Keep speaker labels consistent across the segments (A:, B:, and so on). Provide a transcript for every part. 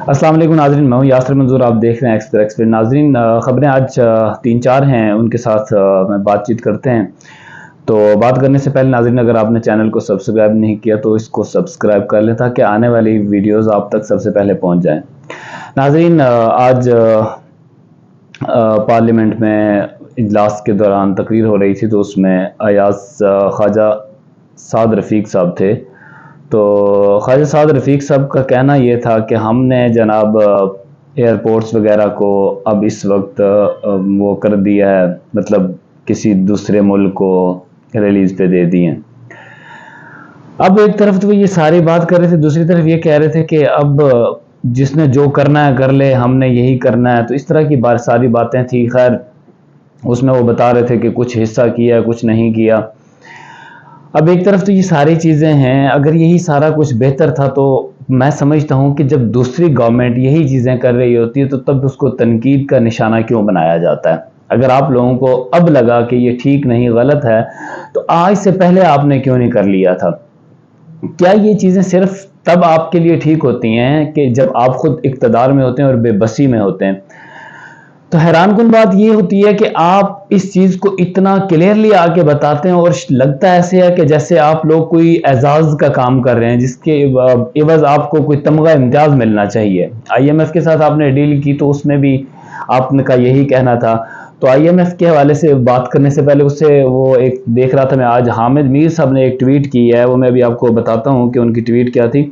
A: अस्सलाम वालेकुम नाजरीन, मैं हूं यासर मंजूर। आप देख रहे हैं एक्सप्रेस पे। नाजरीन, खबरें आज 3-4 हैं, उनके साथ मैं बातचीत करते हैं। तो बात करने से पहले नाजरीन, अगर आपने चैनल को सब्सक्राइब नहीं किया तो इसको सब्सक्राइब कर लें ताकि आने वाली वीडियोस आप तक सबसे पहले पहुंच जाएं। नाजरीन, आज पार्लियामेंट में इजलास के दौरान तकरीर हो रही थी, तो उसमें ख्वाजा साद रफ़ीक साहब थे। तो ख्वाजा साद रफ़ीक साहब का कहना ये था कि हमने जनाब एयरपोर्ट्स वगैरह को अब इस वक्त वो कर दिया है, मतलब किसी दूसरे मुल्क को रिलीज़ पे दे दिए। अब एक तरफ तो ये सारी बात कर रहे थे, दूसरी तरफ ये कह रहे थे कि अब जिसने जो करना है कर ले, हमने यही करना है। तो इस तरह की सारी बातें थी। खैर, उसमें वो बता रहे थे कि कुछ हिस्सा किया, कुछ नहीं किया। अब एक तरफ तो ये सारी चीज़ें हैं, अगर यही सारा कुछ बेहतर था तो मैं समझता हूँ कि जब दूसरी गवर्नमेंट यही चीज़ें कर रही होती है तो तब उसको तनकीद का निशाना क्यों बनाया जाता है। अगर आप लोगों को अब लगा कि ये ठीक नहीं, गलत है, तो आज से पहले आपने क्यों नहीं कर लिया था? क्या ये चीज़ें सिर्फ तब आपके लिए ठीक होती हैं कि जब आप खुद इक़्तिदार में होते हैं और बेबसी में होते हैं? तो हैरानकुन बात ये होती है कि आप इस चीज़ को इतना क्लियरली आके बताते हैं और लगता ऐसे है कि जैसे आप लोग कोई एजाज़ का काम कर रहे हैं, जिसके एवज़ आपको कोई तमगा इम्तियाज़ मिलना चाहिए। IMF के साथ आपने डील की तो उसमें भी आपने का यही कहना था। तो IMF के हवाले से बात करने से पहले उससे वो एक देख रहा था मैं, आज हामिद मीर साहब ने एक ट्वीट की है, वो मैं अभी आपको बताता हूँ कि उनकी ट्वीट क्या थी।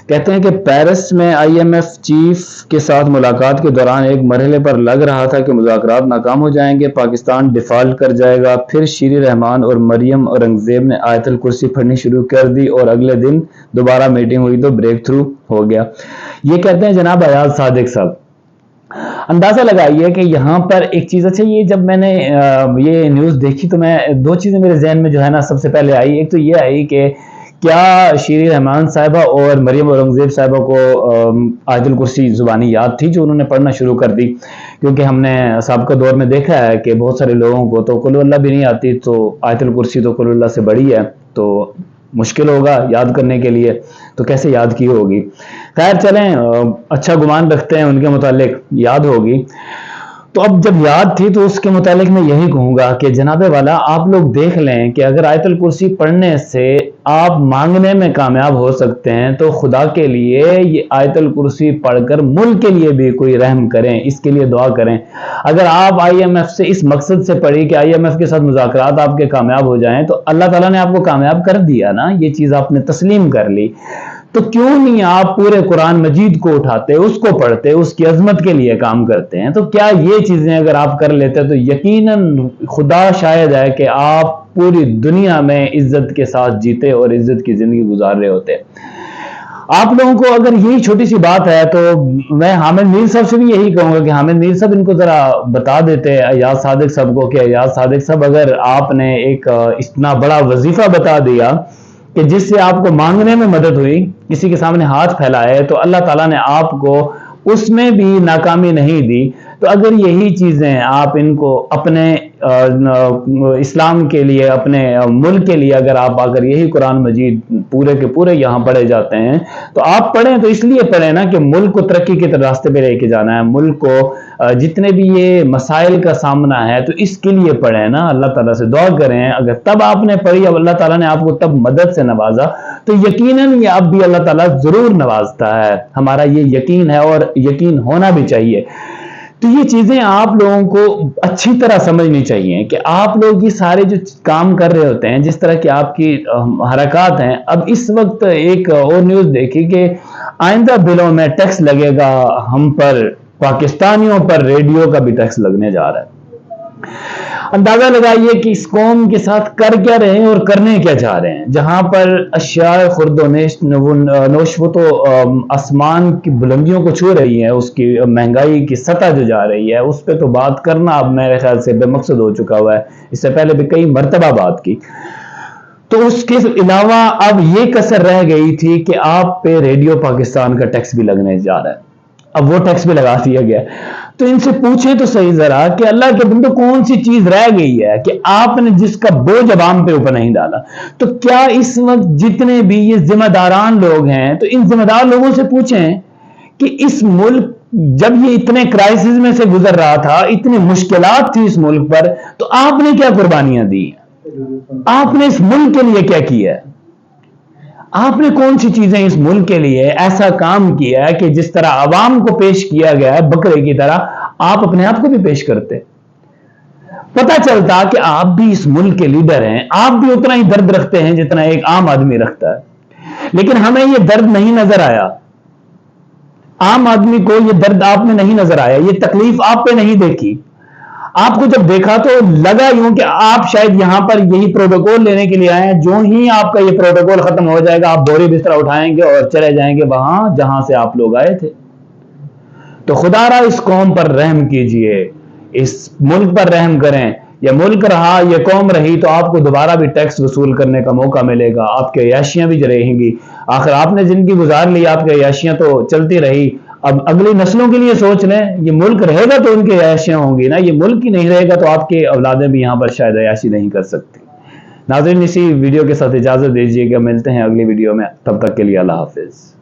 A: कहते हैं कि पेरिस में IMF चीफ के साथ मुलाकात के दौरान एक मरहले पर लग रहा था कि मुज़ाकरात नाकाम हो जाएंगे, पाकिस्तान डिफ़ॉल्ट कर जाएगा। फिर शीरी रहमान और मरियम औरंगज़ेब ने आयतुल कुर्सी पढ़नी शुरू कर दी और अगले दिन दोबारा मीटिंग हुई तो ब्रेक थ्रू हो गया। ये कहते हैं जनाब अयाज सादिक साहब। अंदाज़ा लगाइए कि यहाँ पर एक चीज़, अच्छा ये जब मैंने ये न्यूज़ देखी तो मैं दो चीज़ें मेरे जहन में जो है ना सबसे पहले आई। एक तो ये आई कि क्या शीरी रहमान साहिबा और मरियम औरंगज़ेब साहिबा को आयतुल कुर्सी ज़ुबानी याद थी जो उन्होंने पढ़ना शुरू कर दी? क्योंकि हमने साबिक़ा दौर में देखा है कि बहुत सारे लोगों को तो कुल अल्लाह भी नहीं आती, तो आयतुल कुर्सी तो कुल अल्लाह से बड़ी है, तो मुश्किल होगा याद करने के लिए, तो कैसे याद की होगी। खैर चलें, अच्छा गुमान रखते हैं उनके मुतालिक याद होगी। तो अब जब याद थी तो उसके मुतालिक मैं यही कहूँगा कि जनाबे वाला आप लोग देख लें कि अगर आयतुल कुर्सी पढ़ने से आप मांगने में कामयाब हो सकते हैं तो खुदा के लिए ये आयतुल कुर्सी पढ़कर मुल्क के लिए भी कोई रहम करें, इसके लिए दुआ करें। अगर आप IMF से इस मकसद से पढ़ी कि IMF के साथ मुज़ाकरात आपके कामयाब हो जाएं, तो अल्लाह ताला ने आपको कामयाब कर दिया ना, ये चीज़ आपने तस्लीम कर ली। तो क्यों नहीं आप पूरे कुरान मजीद को उठाते, उसको पढ़ते, उसकी अजमत के लिए काम करते हैं? तो क्या ये चीजें अगर आप कर लेते तो यकीनन खुदा शायद है कि आप पूरी दुनिया में इज्जत के साथ जीते और इज्जत की जिंदगी गुजार रहे होते। आप लोगों को अगर यही छोटी सी बात है तो मैं हामिद मीर साहब से भी यही कहूंगा कि हामिद मीर साहब इनको जरा बता देते अयाज सादिक साहब को कि अयाज सादिक साहब, अगर आपने एक इतना बड़ा वजीफा बता दिया कि जिससे आपको मांगने में मदद हुई, किसी के सामने हाथ फैलाए, तो अल्लाह ताला ने आपको उसमें भी नाकामी नहीं दी। तो अगर यही चीज़ें आप इनको अपने इस्लाम के लिए, अपने मुल्क के लिए अगर आप आकर यही कुरान मजीद पूरे के पूरे यहाँ पढ़े जाते हैं, तो आप पढ़ें तो इसलिए पढ़ें ना कि मुल्क को तरक्की के रास्ते पे लेके जाना है, मुल्क को जितने भी ये मसाइल का सामना है तो इसके लिए पढ़ें ना, अल्लाह ताला से दुआ करें। अगर तब आपने पढ़ी, अब अल्लाह ताला ने आपको तब मदद से नवाजा, तो यकीनन ये अब भी अल्लाह ताला जरूर नवाजता है। हमारा ये यकीन है और यकीन होना भी चाहिए। तो ये चीजें आप लोगों को अच्छी तरह समझनी चाहिए कि आप लोग ये सारे जो काम कर रहे होते हैं, जिस तरह की आपकी हरकत हैं। अब इस वक्त एक और न्यूज देखी कि आइंदा बिलों में टैक्स लगेगा हम पर, पाकिस्तानियों पर रेडियो का भी टैक्स लगने जा रहा है। अंदाजा लगाइए कि इस कौम के साथ कर क्या रहे हैं और करने क्या चाह रहे हैं। जहां पर अशिया खुर्दोनोश वो तो आसमान की बुलंदियों को छू रही है, उसकी महंगाई की सतह जो जा रही है उस पर तो बात करना अब मेरे ख्याल से बेमकसद हो चुका हुआ है। इससे पहले भी कई मरतबा बात की। तो उसके अलावा अब ये कसर रह गई थी कि आप पे रेडियो पाकिस्तान का टैक्स भी लगने जा रहा है। अब वो टैक्स भी लगा दिया गया। तो इनसे पूछें तो सही जरा कि अल्लाह के बंदो कौन सी चीज रह गई है कि आपने जिसका बोझ अवाम पे ऊपर नहीं डाला। तो क्या इस वक्त जितने भी ये जिम्मेदारान लोग हैं, तो इन जिम्मेदार लोगों से पूछें کہ اس ملک جب یہ اتنے کرائسس میں سے گزر رہا تھا، اتنی مشکلات تھی اس ملک پر، تو آپ نے کیا قربانیاں دی؟ آپ نے اس ملک کے لیے کیا کیا؟ آپ نے کون سی چیزیں اس ملک کے لیے ایسا کام کیا ہے کہ جس طرح عوام کو پیش کیا گیا ہے بکرے کی طرح، آپ اپنے آپ کو بھی پیش کرتے؟ پتہ چلتا کہ آپ بھی اس ملک کے لیڈر ہیں، آپ بھی اتنا ہی درد رکھتے ہیں جتنا ایک عام آدمی رکھتا ہے، لیکن ہمیں یہ درد نہیں نظر آیا، عام آدمی کو یہ درد آپ میں نہیں نظر آیا، یہ تکلیف آپ پہ نہیں دیکھی۔ آپ کو جب دیکھا تو لگا یوں کہ آپ شاید یہاں پر یہی پروٹوکول لینے کے لیے آئے ہیں، جو ہی آپ کا یہ پروٹوکول ختم ہو جائے گا آپ بوری بستر اٹھائیں گے اور چلے جائیں گے وہاں جہاں سے آپ لوگ آئے تھے۔ تو خدا را اس قوم پر رحم کیجئے، اس ملک پر رحم کریں۔ یہ ملک رہا، یہ قوم رہی تو آپ کو دوبارہ بھی ٹیکس وصول کرنے کا موقع ملے گا، آپ کے عیاشیاں بھی رہیں گی۔ آخر آپ نے زندگی گزار لی، آپ کے عیاشیاں تو چلتی رہی، اب اگلی نسلوں کے لیے سوچ لیں۔ یہ ملک رہے گا تو ان کے عیاشیاں ہوں گی نا، یہ ملک ہی نہیں رہے گا تو آپ کے اولادیں بھی یہاں پر شاید عیاشی نہیں کر سکتی۔ ناظرین، اسی ویڈیو کے ساتھ اجازت دیجیے کہ ملتے ہیں اگلی ویڈیو میں، تب تک کے لیے اللہ حافظ۔